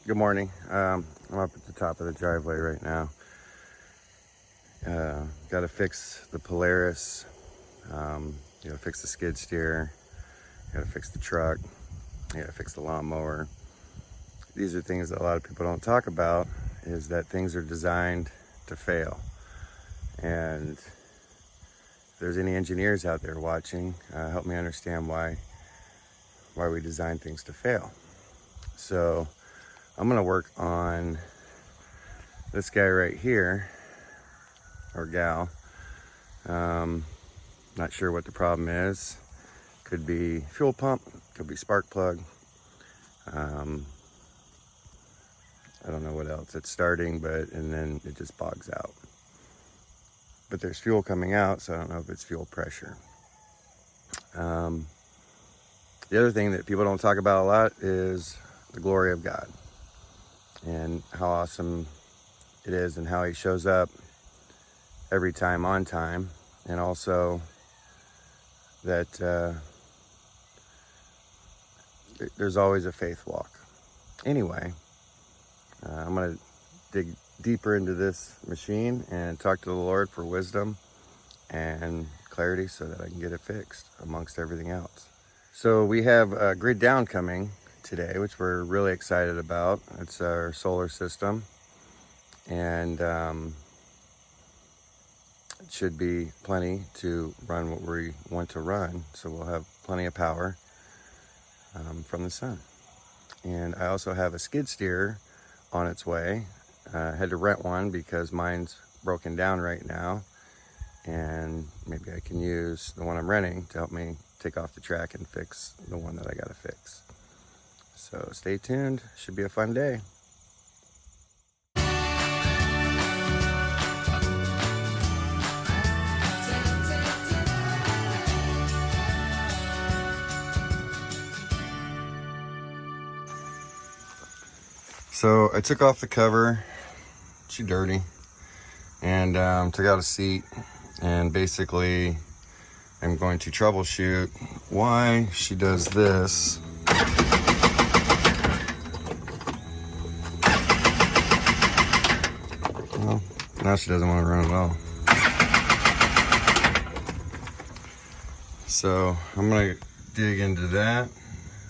Good morning. I'm up at the top of the driveway right now. Got to fix the Polaris. Fix the skid steer. Got to fix the truck. Got to fix the lawnmower. These are things that a lot of people don't talk about. Is that things are designed to fail. And if there's any engineers out there watching, help me understand why we design things to fail. So I'm gonna work on this guy right here, or gal. Not sure what the problem is. Could be fuel pump, could be spark plug. I don't know what else. It's starting, and then it just bogs out. But there's fuel coming out, so I don't know if it's fuel pressure. The other thing that people don't talk about a lot is the glory of God and how awesome it is and how he shows up every time on time, and also that there's always a faith walk. Anyway, I'm going to dig deeper into this machine and talk to the Lord for wisdom and clarity so that I can get it fixed amongst everything else. So we have a grid down coming today, which we're really excited about. It's our solar system, and it should be plenty to run what we want to run. So we'll have plenty of power from the sun. And I also have a skid steer on its way. I had to rent one because mine's broken down right now, and maybe I can use the one I'm renting to help me take off the track and fix the one that I gotta fix. So stay tuned, should be a fun day. So I took off the cover, she's dirty, and took out a seat, and basically I'm going to troubleshoot why she does this. Well, now she doesn't want to run at all. So I'm gonna dig into that.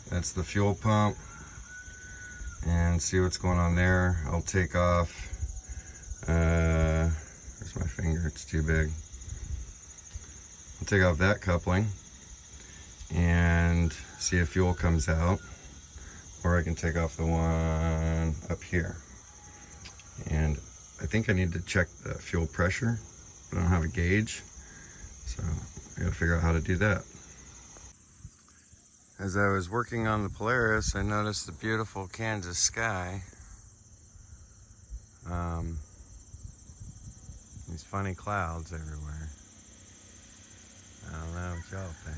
That's the fuel pump, and see what's going on there. I'll take off, where's my finger? It's too big. I'll take off that coupling and see if fuel comes out, or I can take off the one up here. And I think I need to check the fuel pressure, but I don't have a gauge, so I gotta figure out how to do that. As I was working on the Polaris, I noticed the beautiful Kansas sky. These funny clouds everywhere. I don't know what y'all think.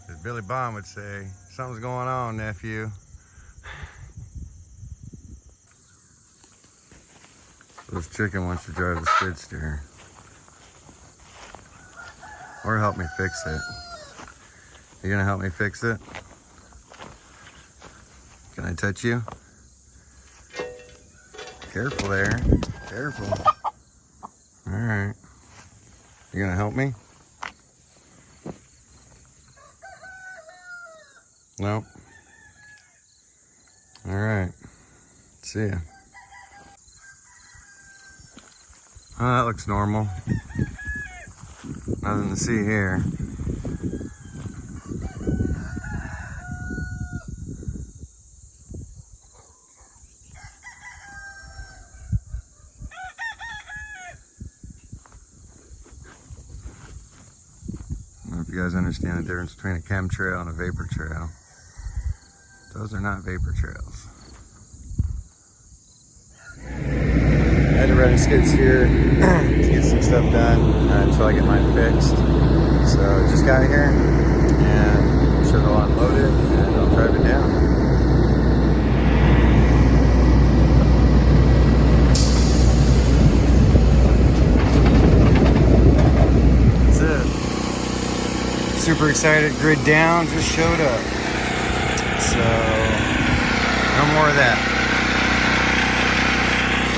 As Billy Bond would say, something's going on, nephew. This chicken wants to drive the skid steer. Or help me fix it. You gonna help me fix it? Can I touch you? Careful there. Careful. Alright. You gonna help me? Nope. Alright. See ya. Oh, that looks normal. Nothing to see here. I don't know if you guys understand the difference between a chemtrail and a vapor trail. Those are not vapor trails. I had to run a skid steer to get some stuff done until I get mine fixed. So just got here, and I'm sure they'll unload it and I'll drive it down. That's it. super excited. Grid down just showed up. So, no more of that.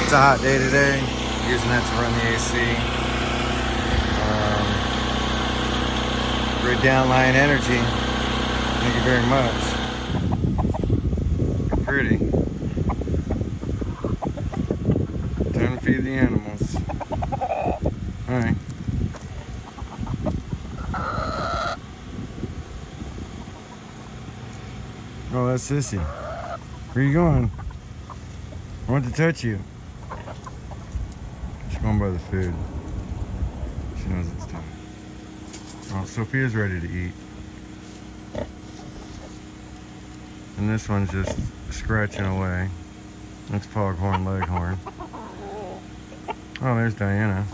It's a hot day today. Using that to run the AC. Grid down line energy. Thank you very much. Pretty. Time to feed the animals. Alright. Oh, that's Sissy. Where you going? I want to touch you. She's going by the food. She knows it's time. Oh, Sophia's ready to eat. And this one's just scratching away. That's foghorn leghorn. Oh, there's Diana.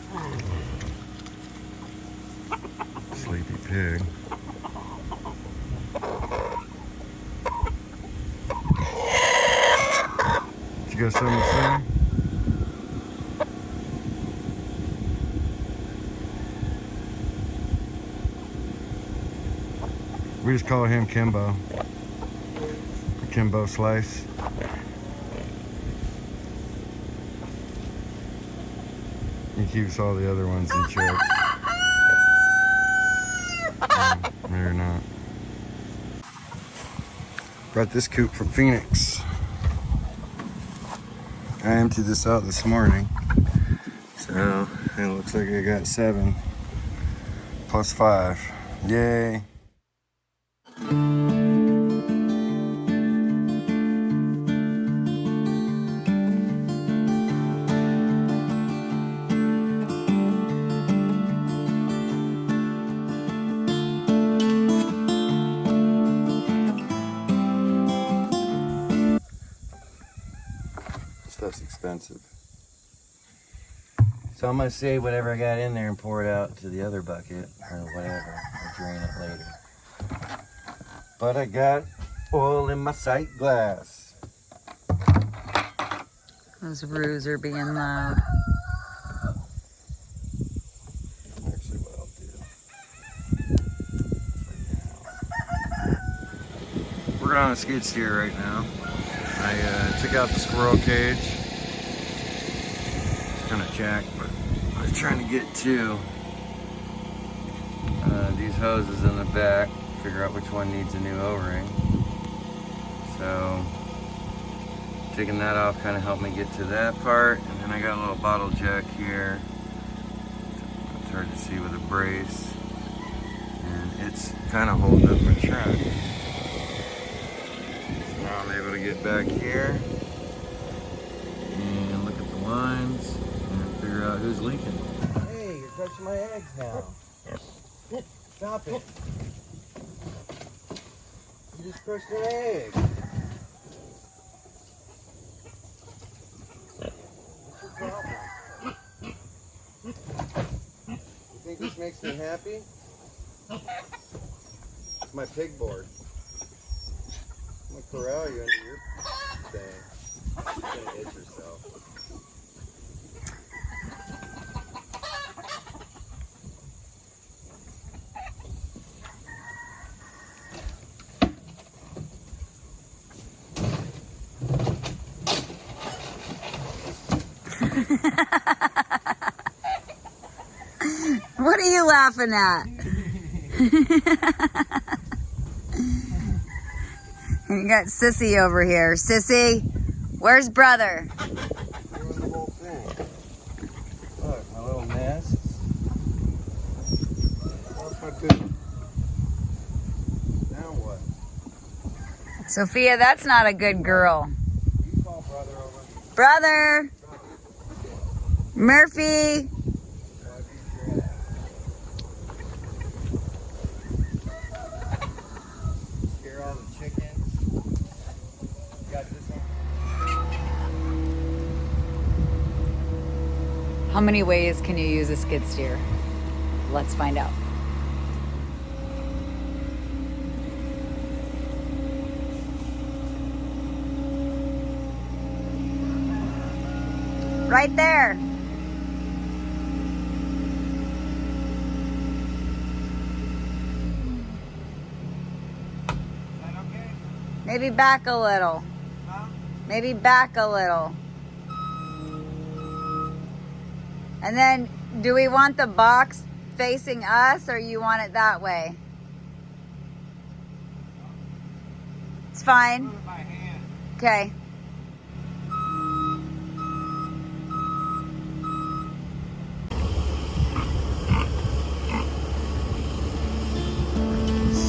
Sleepy pig. You got something to say? We just call him Kimbo. Kimbo Slice. He keeps all the other ones in check. Maybe not. Brought this coop from Phoenix. I emptied this out this morning, so it looks like I got 7 plus 5. Yay! Stuff's expensive. So I'm gonna save whatever I got in there and pour it out to the other bucket or whatever. I'll drain it later. But I got oil in my sight glass. Those roos are being loud. Actually, what I'll do for now. We're on a skid steer right now. I took out the squirrel cage. It's kind of jacked, but I was trying to get to these hoses in the back, figure out which one needs a new O-ring. So taking that off kind of helped me get to that part. And then I got a little bottle jack here. It's hard to see with a brace. And it's kind of holding up my truck. Now I'm able to get back here and look at the lines and figure out who's leaking. Hey, you're touching my eggs now. Stop it. You just crushed an egg. What's your problem? You think this makes me happy? It's my pig board. I'm gonna corral you under your thing. You're gonna itch yourself. What are you laughing at? And you got Sissy over here. Sissy, where's brother? Doing the whole thing. Look, my little nests. That's not good. Now what? Sophia, that's not a good girl. You call brother over. Brother! Murphy! Scare all the chickens. Got this one. How many ways can you use a skid steer? Let's find out. Right there. Maybe back a little. Huh? Maybe back a little. And then, do we want the box facing us, or you want it that way? It's fine. Move it by hand. Okay.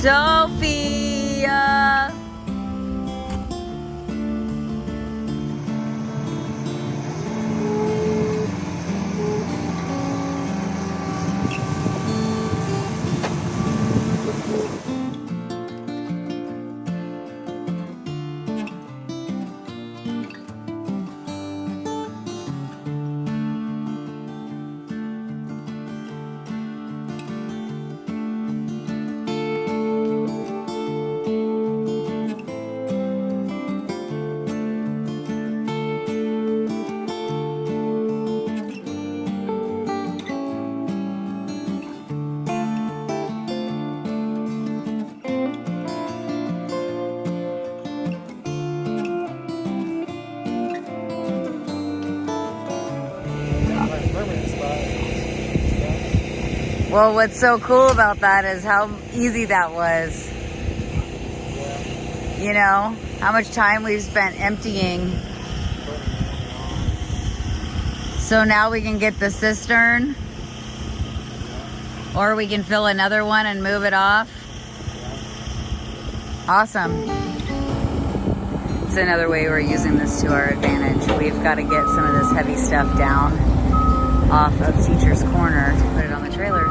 Sophia. Well, what's so cool about that is how easy that was. You know, how much time we've spent emptying. So now we can get the cistern, or we can fill another one and move it off. Awesome. It's another way we're using this to our advantage. We've got to get some of this heavy stuff down off of Teacher's Corner to put it on the trailer.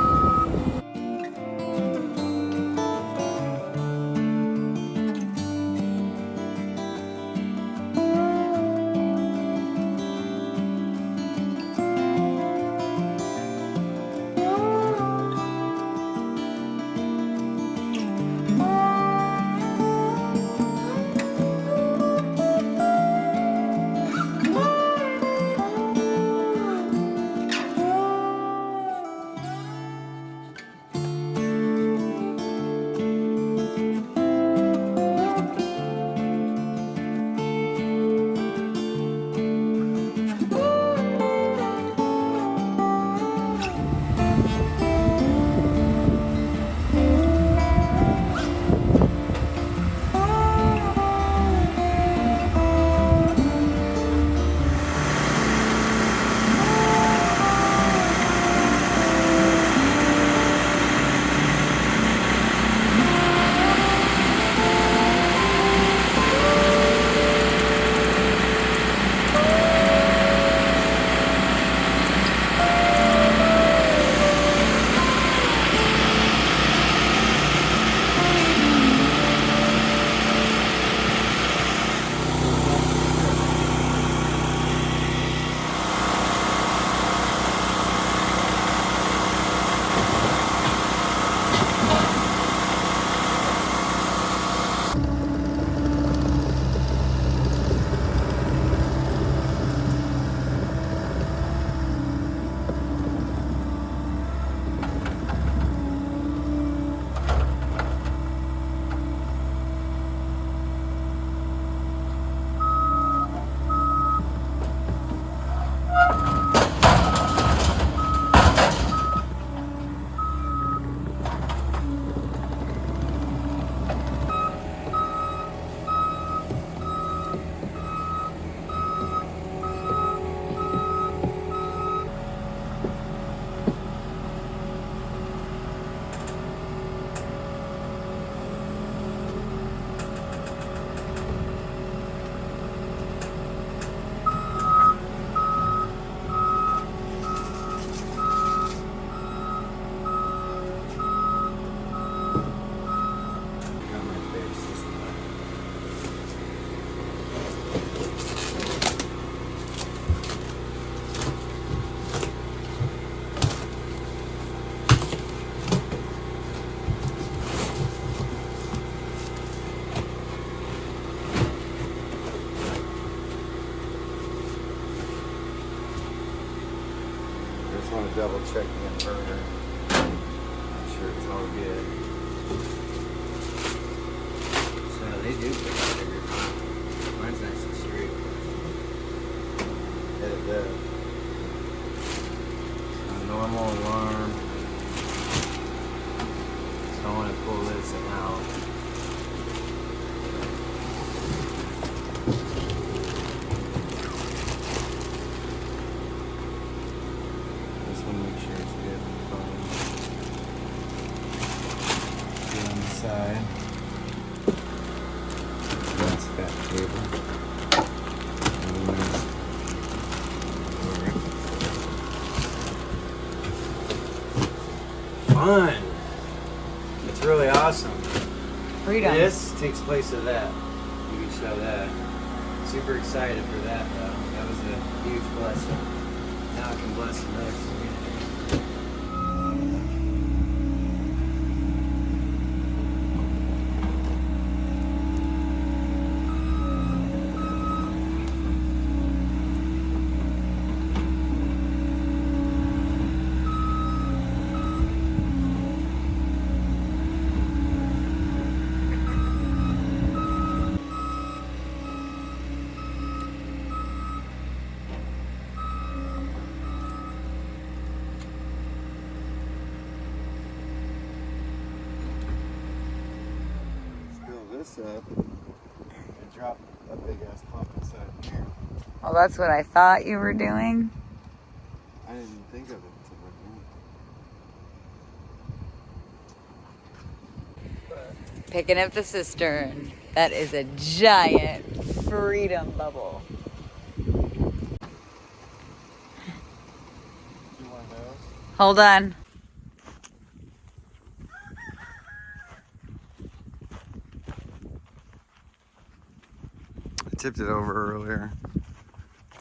Just want to double check the inverter. Make sure it's all good. So they do put this. A normal alarm. So I want to pull this out. This one, make sure it's good. Get on the side. That's that cable. Fun! It's really awesome. Freedom. This takes place of that. You can show that. Super excited for that though. That was a huge blessing. Now I can bless another community. This up and drop a big ass pump inside here. Well, that's what I thought you were doing. I didn't think of it until right now. Picking up the cistern. That is a giant freedom bubble. You want those? Hold on. I tipped it over earlier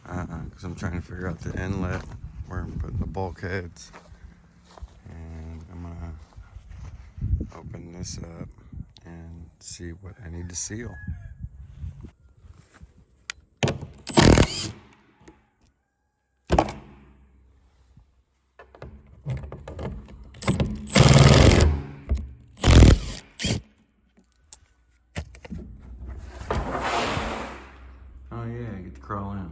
because I'm trying to figure out the inlet where I'm putting the bulkheads, and I'm gonna open this up and see what I need to seal. Oh yeah, I get to crawl in.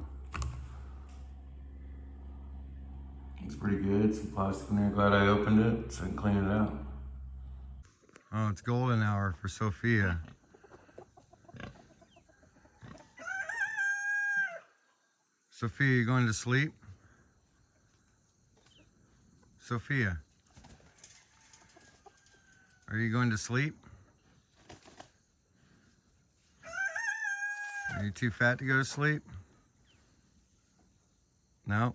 It's pretty good. Some plastic in there. Glad I opened it so I can clean it out. Oh, it's golden hour for Sophia. Sophia, you going to sleep? Sophia, are you going to sleep? Are you too fat to go to sleep? No?